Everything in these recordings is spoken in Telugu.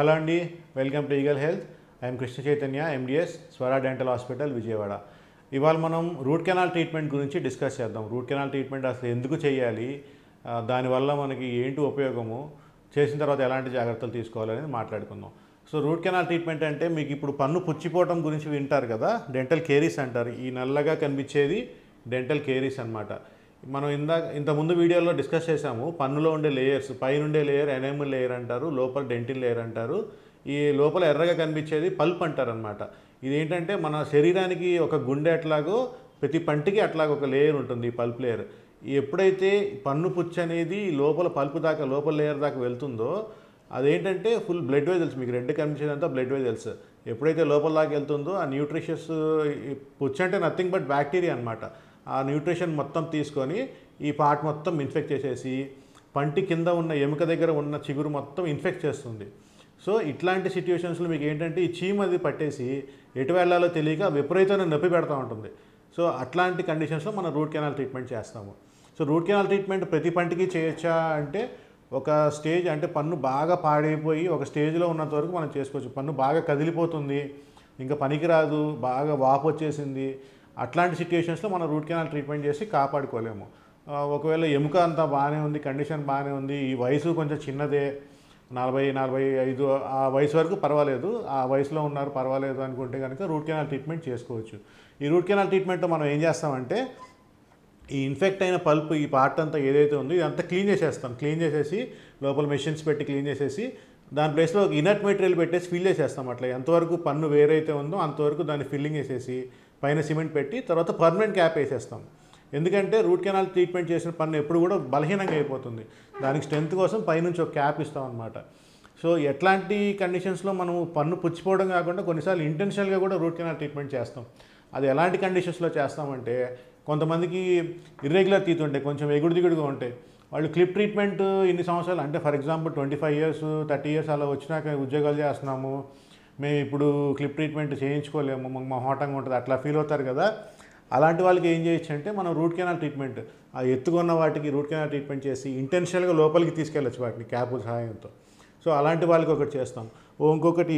హలో అండి, welcome to eagle health. I'm Krishna Chaitanya, MDS, Swara dental hospital, Vijayawada. ఇవాళ మనం రూట్ కెనాల్ ట్రీట్మెంట్ గురించి డిస్కస్ చేద్దాం. రూట్ కెనాల్ ట్రీట్మెంట్ అసలు ఎందుకు చేయాలి, దానివల్ల మనకి ఏంటి ఉపయోగము, చేసిన తర్వాత ఎలాంటి జాగ్రత్తలు తీసుకోవాలనేది మాట్లాడుకుందాం. సో రూట్ కెనాల్ ట్రీట్మెంట్ అంటే మీకు ఇప్పుడు పన్ను పుచ్చిపోవటం గురించి వింటారు కదా, డెంటల్ కేరీస్ అంటారు. ఈ నల్లగా కనిపించేది డెంటల్ కేరీస్ అనమాట. మనం ఇంతకుముందు వీడియోలో డిస్కస్ చేసాము. పన్నులో ఉండే లేయర్స్, పైన ఉండే లేయర్ ఎనామిల్ లేయర్ అంటారు, లోపల డెంటిన్ లేయర్ అంటారు. ఈ లోపల ఎర్రగా కనిపించేది పల్ప్ అంటారు అనమాట. ఇదేంటంటే మన శరీరానికి ఒక గుండె అట్లాగో ప్రతి పంటికి అట్లాగ ఒక లేయర్ ఉంటుంది, పల్ప్ లేయర్. ఎప్పుడైతే పన్ను పుచ్చు అనేది లోపల పల్ప్ దాకా, లోపల లేయర్ దాకా వెళ్తుందో అదేంటంటే ఫుల్ బ్లడ్ వెజల్స్, మీకు రెడ్ కనిపించేదంతా బ్లడ్ వెజల్స్. ఎప్పుడైతే లోపల దాకా వెళ్తుందో ఆ న్యూట్రిషియస్, పుచ్చు అంటే నథింగ్ బట్ బ్యాక్టీరియా అనమాట. ఆ న్యూట్రిషన్ మొత్తం తీసుకొని ఈ పార్ట్ మొత్తం ఇన్ఫెక్ట్ చేసేసి పంటి కింద ఉన్న ఎముక దగ్గర ఉన్న చిగురు మొత్తం ఇన్ఫెక్ట్ చేస్తుంది. సో ఇట్లాంటి సిచ్యువేషన్స్లో మీకు ఏంటంటే ఈ చీమ అది పట్టేసి ఎటు వెళ్ళాలో తెలియక విపరీతమైన నొప్పి పెడతా ఉంటుంది. సో అట్లాంటి కండిషన్స్లో మనం రూట్ కెనాల్ ట్రీట్మెంట్ చేస్తాము. సో రూట్ కెనాల్ ట్రీట్మెంట్ ప్రతి పంటికి చేయొచ్చా అంటే ఒక స్టేజ్, అంటే పన్ను బాగా పాడైపోయి ఒక స్టేజ్లో ఉన్నంత వరకు మనం చేసుకోవచ్చు. పన్ను బాగా కదిలిపోతుంది, ఇంకా పనికిరాదు, బాగా వాపు వచ్చేసింది, అట్లాంటి సిచ్యువేషన్స్లో మనం రూట్ కెనాల్ ట్రీట్మెంట్ చేసి కాపాడుకోలేము. ఒకవేళ ఎముక అంతా బాగానే ఉంది, కండిషన్ బాగానే ఉంది, ఈ వయసు కొంచెం చిన్నదే, 40-45 ఆ వయసు వరకు పర్వాలేదు, ఆ వయసులో ఉన్నారు పర్వాలేదు అనుకుంటే కనుక రూట్ కెనాల్ ట్రీట్మెంట్ చేసుకోవచ్చు. ఈ రూట్ కెనాల్ ట్రీట్మెంట్లో మనం ఏం చేస్తామంటే ఈ ఇన్ఫెక్ట్ అయిన పల్ప్, ఈ పార్ట్ అంతా ఏదైతే ఉందో ఇదంతా క్లీన్ చేసేస్తాం. క్లీన్ చేసేసి లోపల మెషిన్స్ పెట్టి క్లీన్ చేసేసి దాని ప్లేస్లో ఒక ఇనర్ట్ మెటీరియల్ పెట్టేసి ఫిల్ చేసేస్తాం. అట్లా ఎంతవరకు పన్ను వేరైతే ఉందో అంతవరకు దాన్ని ఫిల్లింగ్ చేసేసి పైన సిమెంట్ పెట్టి తర్వాత పర్మనెంట్ క్యాప్ వేసేస్తాం. ఎందుకంటే రూట్ కెనాల్ ట్రీట్మెంట్ చేసిన పన్ను ఎప్పుడు కూడా బలహీనంగా అయిపోతుంది. దానికి స్ట్రెంత్ కోసం పైనుంచి ఒక క్యాప్ ఇస్తాం అనమాట. సో ఎట్లాంటి కండిషన్స్లో మనం పన్ను పుచ్చిపోవడం కాకుండా కొన్నిసార్లు ఇంటెన్షనల్గా కూడా రూట్ కెనాల్ ట్రీట్మెంట్ చేస్తాం. అది ఎలాంటి కండిషన్స్లో చేస్తామంటే కొంతమందికి ఇర్రెగ్యులర్ టీత్ ఉంటాయి, కొంచెం ఎగుడు దిగుడుగా ఉంటాయి. వాళ్ళు క్లిప్ ట్రీట్మెంట్ ఇన్ని సంవత్సరాలు, అంటే ఫర్ ఎగ్జాంపుల్ 25 years 30 years అలా వచ్చినాక ఉద్యోగాలు చేస్తున్నాము, మేము ఇప్పుడు క్లిప్ ట్రీట్మెంట్ చేయించుకోలేము, మాకు మొహమాటంగా ఉంటుంది, అట్లా ఫీల్ అవుతారు కదా. అలాంటి వాళ్ళకి ఏం చేయొచ్చు అంటే మనం రూట్ కెనాల్ ట్రీట్మెంట్, ఆ ఎత్తుకున్న వాటికి రూట్ కెనాల్ ట్రీట్మెంట్ చేసి ఇంటెన్షనల్గా లోపలికి తీసుకెళ్ళచ్చు వాటిని క్యాపుల సహాయంతో. సో అలాంటి వాళ్ళకి ఒకటి చేస్తాం. ఇంకొకటి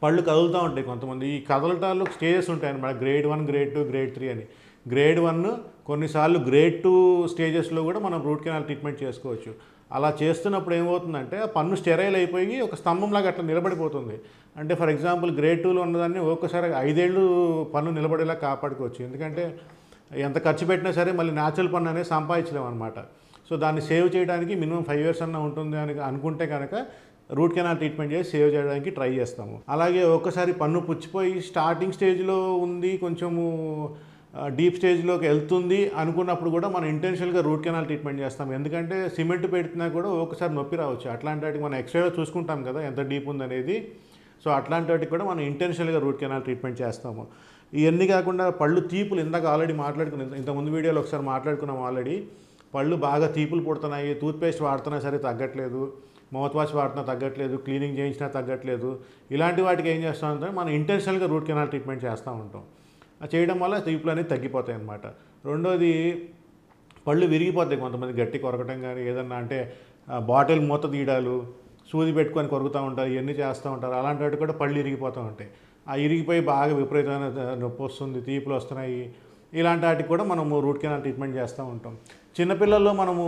పళ్ళు కదులుతూ ఉంటాయి కొంతమంది. ఈ కదలటాలు స్టేజెస్ ఉంటాయి అన్నమాట, grade 1, grade 2, grade 3 అని. grade 1 కొన్నిసార్లు grade 2 స్టేజెస్లో కూడా మనం రూట్ కెనాల్ ట్రీట్మెంట్ చేసుకోవచ్చు. అలా చేస్తున్నప్పుడు ఏమవుతుందంటే పన్ను స్టెరైల్ అయిపోయి ఒక స్తంభంలాగా అట్లా నిలబడిపోతుంది. అంటే ఫర్ ఎగ్జాంపుల్ grade 2లో ఉన్నదాన్ని ఒక్కసారి 5 ఏళ్ళు పన్ను నిలబడేలా కాపాడుకోవచ్చు. ఎందుకంటే ఎంత ఖర్చు పెట్టినా సరే మళ్ళీ న్యాచురల్ పన్ను అనేది సంపాదించలేము అనమాట. సో దాన్ని సేవ్ చేయడానికి మినిమం 5 years అన్న ఉంటుంది అని అనుకుంటే కనుక రూట్ కెనాల్ ట్రీట్మెంట్ చేసి సేవ్ చేయడానికి ట్రై చేస్తాము. అలాగే ఒక్కసారి పన్ను పుచ్చిపోయి స్టార్టింగ్ స్టేజ్లో ఉంది, కొంచెము డీప్ స్టేజ్లోకి వెళ్తుంది అనుకున్నప్పుడు కూడా మనం ఇంటెన్షనల్గా రూట్ కెనాల్ ట్రీట్మెంట్ చేస్తాం. ఎందుకంటే సిమెంట్ పెట్టినా కూడా ఒకసారి నొప్పి రావచ్చు. అట్లాంటి వాటికి మనం ఎక్స్రేలో చూసుకుంటాం కదా ఎంత డీప్ ఉందనేది. సో అట్లాంటి వాటికి కూడా మనం ఇంటెన్షనల్గా రూట్ కెనాల్ ట్రీట్మెంట్ చేస్తాము. ఇవన్నీ కాకుండా పళ్ళు తీపులు, ఇందాక ఆల్రెడీ ఇంతకుముందు వీడియోలో ఒకసారి మాట్లాడుకున్నాం ఆల్రెడీ. పళ్ళు బాగా తీపులు పుడుతున్నాయి, టూత్పేస్ట్ వాడుతున్నా సరే తగ్గట్లేదు, మౌత్ వాష్ వాడుతున్నా తగ్గట్లేదు, క్లీనింగ్ చేయించినా తగ్గట్లేదు. ఇలాంటి వాటికి ఏం చేస్తామంటే మనం ఇంటెన్షనల్గా రూట్ కెనాల్ ట్రీట్మెంట్ చేస్తూ ఉంటాం. చేయడం వల్ల తీపులు అనేది తగ్గిపోతాయి అన్నమాట. రెండోది పళ్ళు విరిగిపోతాయి కొంతమంది, గట్టి కొరకటం కానీ ఏదన్నా అంటే బాటిల్ మూత తీయడాలు, సూది పెట్టుకొని కొరుకుతూ ఉంటారు, ఇవన్నీ చేస్తూ ఉంటారు. అలాంటి వాటి కూడా పళ్ళు ఇరిగిపోతూ ఉంటాయి. ఆ ఇరిగిపోయి బాగా విపరీతమైన నొప్పి వస్తుంది, తీపులు వస్తున్నాయి. ఇలాంటి వాటికి కూడా మనము రూట్ కెనాల్ ట్రీట్మెంట్ చేస్తూ ఉంటాం. చిన్నపిల్లల్లో మనము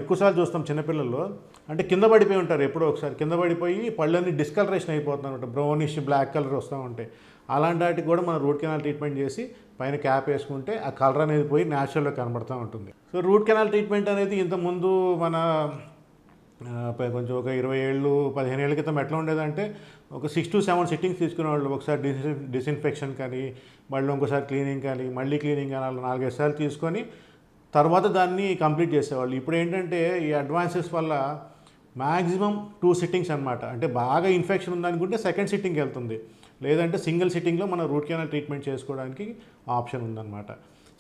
ఎక్కువసార్లు చూస్తాం, చిన్నపిల్లల్లో అంటే కింద పడిపోయి ఉంటారు, ఎప్పుడో ఒకసారి కింద పడిపోయి పళ్ళన్నీ డిస్కలరేషన్ అయిపోతూ ఉంటాయి, బ్రౌనిష్ బ్లాక్ కలర్ వస్తూ ఉంటాయి. అలాంటి వాటికి కూడా మనం రూట్ కెనాల్ ట్రీట్మెంట్ చేసి పైన క్యాప్ వేసుకుంటే ఆ కలర్ అనేది పోయి న్యాచురల్గా కనబడుతూ ఉంటుంది. సో రూట్ కెనాల్ ట్రీట్మెంట్ అనేది ఇంతకుముందు మన కొంచెం ఒక 20 ఏళ్ళు 15 ఏళ్ళ క్రితం ఎట్లా ఉండేదంటే ఒక 6 to 7 సిట్టింగ్స్ తీసుకునేవాళ్ళు. ఒకసారి డిస్ఇన్ఫెక్షన్ కానీ, మళ్ళీ ఇంకోసారి క్లీనింగ్ కానీ, మళ్ళీ క్లీనింగ్ కానీ, అలా 4-5 సార్లు తీసుకొని తర్వాత దాన్ని కంప్లీట్ చేసేవాళ్ళు. ఇప్పుడు ఏంటంటే ఈ అడ్వాన్సెస్ వల్ల మ్యాక్సిమం 2 sittings అనమాట. అంటే బాగా ఇన్ఫెక్షన్ ఉందనుకుంటే సెకండ్ సిట్టింగ్కి వెళ్తుంది, లేదంటే సింగిల్ సిట్టింగ్లో మనం రూట్ కెనాల్ ట్రీట్మెంట్ చేసుకోవడానికి ఆప్షన్ ఉందన్నమాట.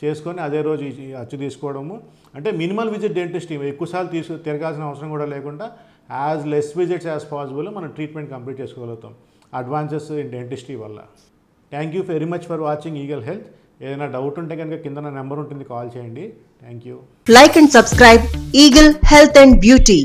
చేసుకొని అదే రోజు అచ్చు తీసుకోవడము, అంటే మినిమల్ విజిట్ డెంటిస్ట్, ఎక్కువసార్లు తిరగాల్సిన అవసరం కూడా లేకుండా as less visits as possible మనం ట్రీట్మెంట్ కంప్లీట్ చేసుకోగలుగుతాం అడ్వాన్సెస్ ఇన్ డెంటిస్ట్రీ వల్ల. Thank you very much for watching Eagle Health. ఏదైనా డౌట్ ఉంటే కనుక కింద నా నెంబర్ ఉంటుంది, కాల్ చేయండి. Thank you. Like and subscribe Eagle Health and Beauty.